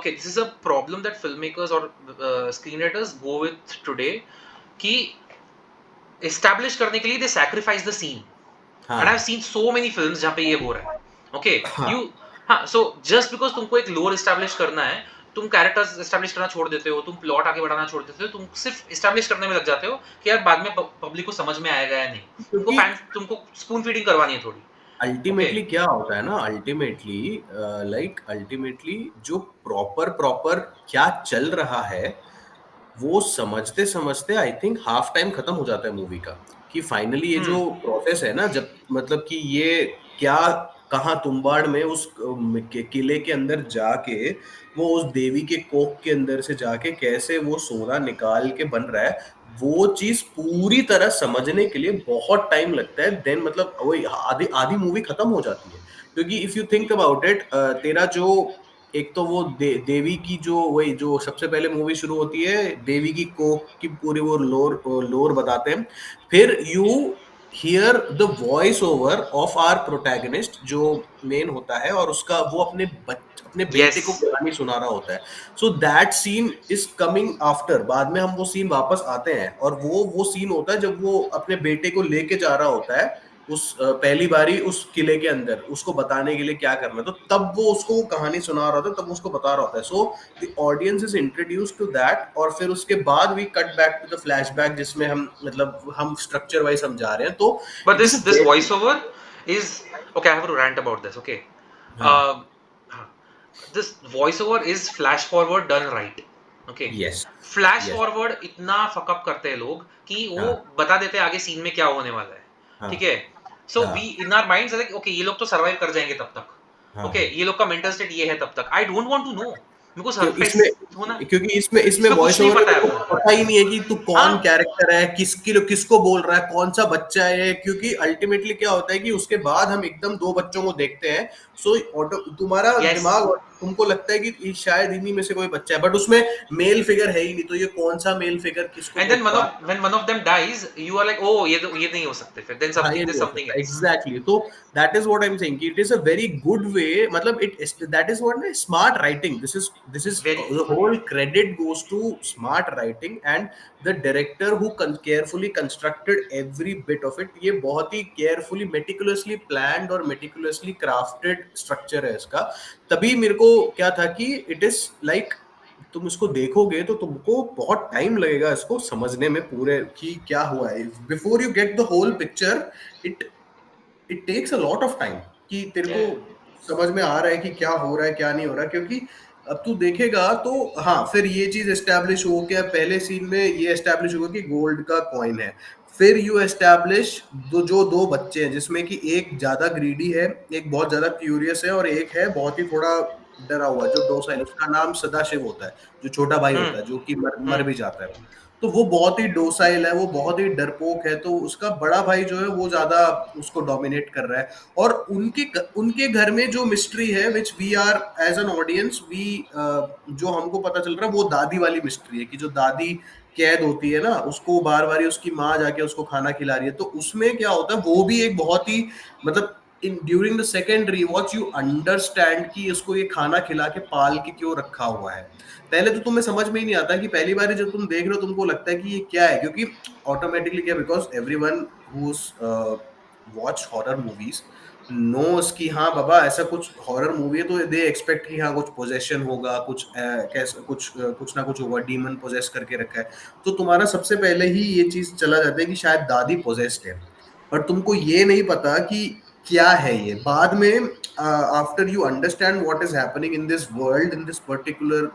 okay, this is a problem that filmmakers or screenwriters go with today, कि establish करने के लिए they sacrifice the scene. And I've हाँ seen so many films जहाँ पे ये हो रहा है. Okay, हाँ you हाँ, so just because तुमको एक lore establish करना है, तुम कैरेक्टर्स establish करना छोड़ देते हो, तुम प्लॉट आगे बढ़ाना छोड़ देते हो, तुम सिर्फ establish करने में लग जाते हो कि यार बाद में पब्लिक को समझ में आएगा या नहीं. क्योंकि तुमको स्पून फीडिंग करवानी है थोड़ी. Okay. अल्टीमेटली क्या होता है ना, अल्टीमेटली अल्टीमेटली जो प्रॉपर प्रॉपर क्या चल रहा है वो समझते समझते आई थिंक हाफ टाइम खत्म हो जाता है मूवी का। कि फाइनली ये जो प्रोसेस है ना, जब मतलब कि ये क्या कहाँ तुम्बाड़ में उस किले के अंदर जाके वो उस देवी के कोख के अंदर से जाके कैसे वो सोना निकाल के बन रहा है, वो चीज पूरी तरह समझने के लिए बहुत टाइम लगता है। देन मतलब वही आधी आधी मूवी खत्म हो जाती है। क्योंकि if you think about it, तेरा जो एक तो वो देवी की जो वही जो सबसे पहले मूवी शुरू होती है, देवी की कोख की पूरी वो लोर लोर बताते हैं। फिर you hear the voice over of our protagonist जो मेन होता है, और उसका वो अपने बेटे को Yes. कहानी सुना रहा होता है। So that scene is coming after, बाद में हम वो सीन वापस आते हैं, और वो सीन होता है जब वो अपने बेटे को लेके जा रहा होता है उस पहली बारी उस किले के अंदर उसको बताने के लिए क्या करना है। तो तब वो उसको कहानी सुना रहा होता है, तब वो उसको बता रहा होता है। So the audience is introduce to that, और फिर उसके बाद we cut back to the flashback जिसमें हम मतलब हम स्ट्रक्चर वाइज हम जा रहे हैं। तो But it is this voiceover is okay. I have to rant about this. Okay, हाँ uh, this voiceover is flash forward done right. Okay, yes flash yes forward इतना फकअप करते हैं लोग कि वो हाँ बता देते हैं आगे सीन में क्या होने वाला है. हाँ ठीक है. सो वी हाँ in our minds like okay ये लोग तो सरवाइव कर जाएंगे तब तक. हाँ ओके, ये लोग का मेंटल स्टेट ये है तब तक. I don't want to know. मेरे को क्यों सरप्राइज इसमें होना. क्योंकि इसमें इसमें इसमें वॉइस कुछ नहीं ओवर में पता है तेरे अपना. को पता ही नहीं है कि तू कौन हाँ. कैरेक्टर है, किसको बोल रहा है, कौन सा बच्चा है। क्योंकि अल्टीमेटली क्या होता है कि उसके बाद हम एकदम दो बच्चों को देखते हैं। सो ऑटो तुम्हारा यस. दिमाग तुमको लगता है कि शायद इन्हीं में से कोई बच्चा है, बट उसमें मेल फिगर है ही नहीं। तो ये कौन सा मेल फिगर किसको एंड देन बात। when one of them dies, you are like, oh ये नहीं हो सकते फिर. Then हाँ, ये there's नहीं हो something सकता else. एग्जैक्टली। तो that is what I am saying, it is a very good way. मतलब इट दैट इज व्हाट ना smart writing. This is Very. The whole credit goes to smart writing and the director who carefully constructed every bit of it. ये बहुत ही carefully meticulously planned और meticulously crafted structure है इसका। तभी मेरे को क्या था कि इट इज लाइक तुम इसको देखोगे तो तुमको बहुत टाइम लगेगा इसको समझने में पूरे कि क्या हुआ है। Before you get the whole picture, it it takes a lot of time कि तेरे को Yeah. समझ में आ रहा है कि क्या हो रहा है क्या नहीं हो रहा है। क्योंकि अब तू देखेगा तो हाँ, फिर ये चीज एस्टेब्लिश हो गया पहले सीन में, ये एस्टेब्लिश होगा कि गोल्ड का कॉइन है। फिर यू एस्टेब्लिश दो बच्चे हैं जिसमें कि एक ज्यादा ग्रीडी है, एक बहुत ज्यादा क्यूरियस है, और एक है बहुत ही थोड़ा डरा हुआ जो डोसाइल। उसका नाम सदाशिव होता है, जो छोटा भाई Hmm. होता है जो कि मर Hmm. भी जाता है। तो वो बहुत ही डोसाइल है, वो बहुत ही डरपोक है। तो उसका बड़ा भाई जो है वो ज्यादा उसको डोमिनेट कर रहा है। और उनके घर में जो मिस्ट्री है which we are as an audience we जो हमको पता चल रहा है वो दादी वाली मिस्ट्री है। कि जो दादी कैद होती है ना, उसको बार बार उसकी माँ जाके उसको खाना खिला रही है। तो उसमें क्या होता है, वो भी एक बहुत ही मतलब in during the second rewatch you understand कि इसको ये खाना खिला के पाल के क्यों रखा हुआ है। पहले तो तुम्हें समझ में ही नहीं आता कि पहली बार जब तुम देख रहे हो तुमको लगता है कि ये क्या है। क्योंकि ऑटोमेटिकली क्या, because everyone who's watch horror movies knows कि हाँ बाबा ऐसा कुछ हॉरर मूवी है तो दे एक्सपेक्ट कि हाँ कुछ पोजेशन होगा, कुछ कैसे कुछ ना कुछ होगा, डीमन पोजेस करके रखा है। तो तुम्हारा सबसे पहले ही ये चीज चला जाता है कि शायद दादी पोजेस्ड है। पर तुमको ये नहीं पता कि क्या है ये। बाद में after you understand what is happening in this world in this particular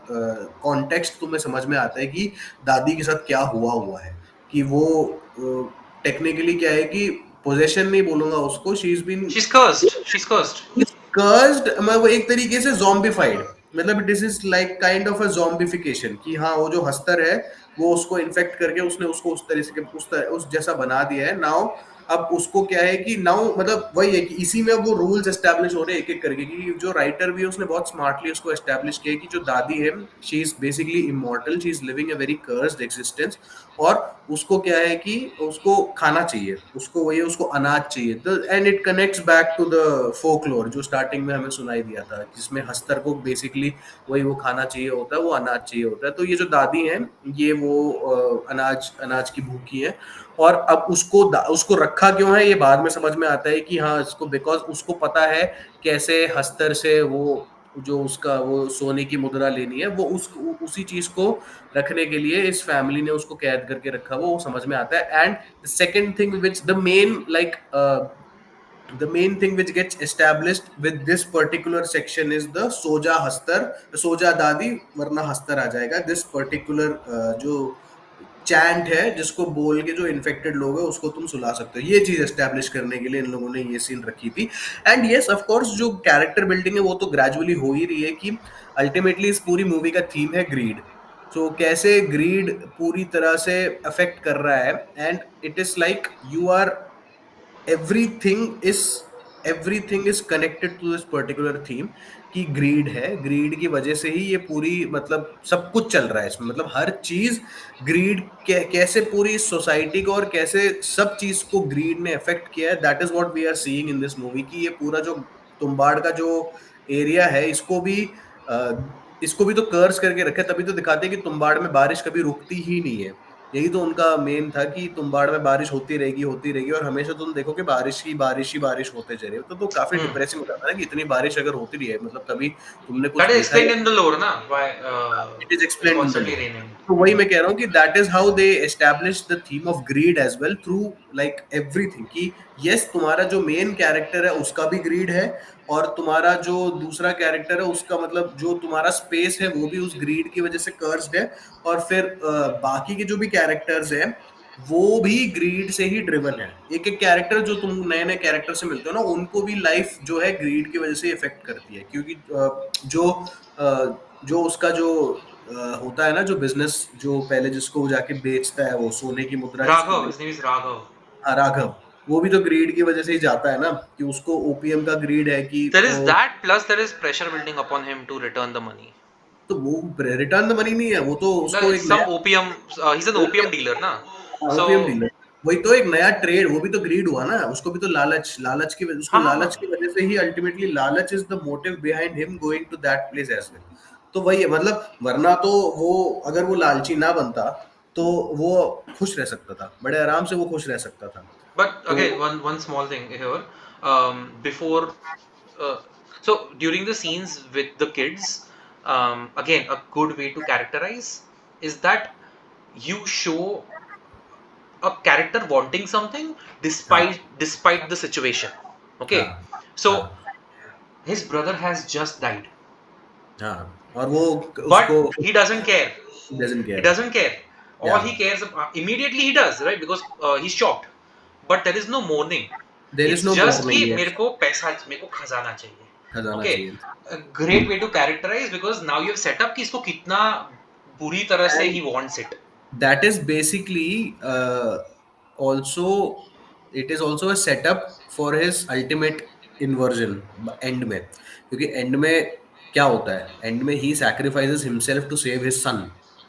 context, तुम्हें समझ में आता है कि दादी के साथ क्या हुआ हुआ है। कि वो टेक्निकली क्या है कि पोजेशन नहीं बोलूंगा उसको, she is been She's cursed. She's cursed. Cursed. मैं वो एक तरीके से zombified, मतलब this is like kind of a zombification कि हाँ वो जो हस्तर है वो उसको इन्फेक्ट करके उसने उसको उस तरह से उस जैसा बना दिया है नाउ। अब उसको क्या है कि नाउ मतलब वही है कि इसी में अब वो रूल्स एस्टैब्लिश हो रहे हैं एक एक करके, कि जो राइटर भी है उसने बहुत स्मार्टली उसको एस्टैब्लिश किया है कि जो दादी है she is basically immortal, she is living a very cursed existence, और उसको क्या है कि उसको खाना चाहिए, उसको वही है, उसको अनाज चाहिए। And it connects back to the folklore जो स्टार्टिंग में हमें सुनाई दिया था, जिसमें हस्तर को बेसिकली वही वो खाना चाहिए होता है, वो अनाज चाहिए होता है। तो ये जो दादी हैं ये वो अनाज अनाज की भूखी है, और अब उसको रखा क्यों है ये बाद में समझ में आता है कि हाँ इसको बिकॉज उसको पता है कैसे हस्तर से वो जो उसका वो सोने की मुद्रा लेनी है, वो उसी चीज को रखने के लिए इस फैमिली ने उसको कैद करके रखा, वो समझ में आता है। And the second thing which the main like the main thing which gets established with this particular section is the soja hastar, soja dadi वरना हस्तर आ जाएगा, this particular जो चैंट है जिसको बोल के जो इन्फेक्टेड लोग है उसको तुम सुला सकते हो, ये चीज एस्टेब्लिश करने के लिए इन लोगों ने ये सीन रखी थी। एंड यस ऑफ कोर्स जो कैरेक्टर बिल्डिंग है वो तो ग्रेजुअली हो ही रही है कि अल्टीमेटली इस पूरी मूवी का थीम है ग्रीड। तो कैसे ग्रीड पूरी तरह से अफेक्ट कर रहा है, and it is like you are everything is everything is connected to this particular theme कि ग्रीड है, ग्रीड की वजह से ही ये पूरी मतलब सब कुछ चल रहा है इसमें, मतलब हर चीज ग्रीड कैसे पूरी सोसाइटी को और कैसे सब चीज को ग्रीड ने अफेक्ट किया है, that is what we are seeing in this movie. कि ये पूरा जो तुम्बाड़ का जो एरिया है इसको भी तो कर्स करके रखे, तभी तो दिखाते हैं कि तुम्बाड़ में बारिश कभी रुकती ही नहीं है। यही तो उनका मेन था कि तुम्बाड़ में बारिश होती रहेगी और हमेशा तुम देखो कि बारिश ही बारिश होते जा रही है। तो काफी हम्म डिप्रेसिंग हो जाता है ना कि इतनी बारिश अगर होती रही है मतलब कभी तुमने कुछ दैट इज देखा एक्सप्लेन्ड है। इन द लोर ना why it is it's explained in the constantly law. Raining तो वही मैं कह रहा हूँ कि that is how they establish the theme of greed as well through like everything, कि यस तुम्हारा जो मेन कैरेक्टर है उसका भी ग्रीड है, और तुम्हारा जो दूसरा कैरेक्टर है उसका मतलब जो तुम्हारा स्पेस है वो भी उस ग्रीड की वजह से कर्स्ड है। और फिर बाकी के जो भी कैरेक्टर्स हैं वो भी ग्रीड से ही ड्रिवन है। एक एक कैरेक्टर जो तुम नए नए कैरेक्टर से मिलते हो ना उनको भी लाइफ जो है ग्रीड की वजह से इफेक्ट करती है, क्योंकि जो उसका जो होता है ना जो बिजनेस जो पहले जिसको वो जाके बेचता है वो सोने की मुद्रा जिसको Raghav, his name is Raghav. हाँ, राघव। वो भी तो ग्रीड की वजह से ही जाता है ना कि उसको ओपीएम का ग्रीड है कि there is that plus there is pressure building upon him to return the money. तो वो रिटर्न द मनी नहीं है, वो तो उसको एक सम नया opium, he is an opium dealer ना। सो ओपीएम डीलर, वही तो एक नया ट्रेड, वो भी तो ग्रीड हुआ ना, उसको भी तो लालच की वजह, उसको हाँ हाँ लालच की हाँ वजह से ही अल्टीमेटली लालच is the motive behind him going to that place as well. तो वही है मतलब, वरना तो वो अगर वो लालची ना बनता तो वो खुश रह सकता था, बड़े आराम से वो खुश रह सकता था। but तो again one small thing here, before uh, so during the scenes with the kids, again a good way to characterize is that you show a character wanting something हाँ despite the situation. Okay, हाँ so हाँ his brother has just died, हाँ, और वो but उसको he doesn't care. Doesn't He care. doesn't care. या All he cares immediately he does, right? Because he's shocked. But there is no mourning. There is It's no just कि mourning, मेरे yes, को पैसा, मेरे को खजाना चाहिए. खजाना Okay, चाहिए। a great way to characterize, because now you have set up कि इसको कितना बुरी तरह से and he wants it. that is basically also it is also a setup for his ultimate inversion and में, क्योंकि एंड में क्या होता है, एंड में ही sacrifices himself to save his son।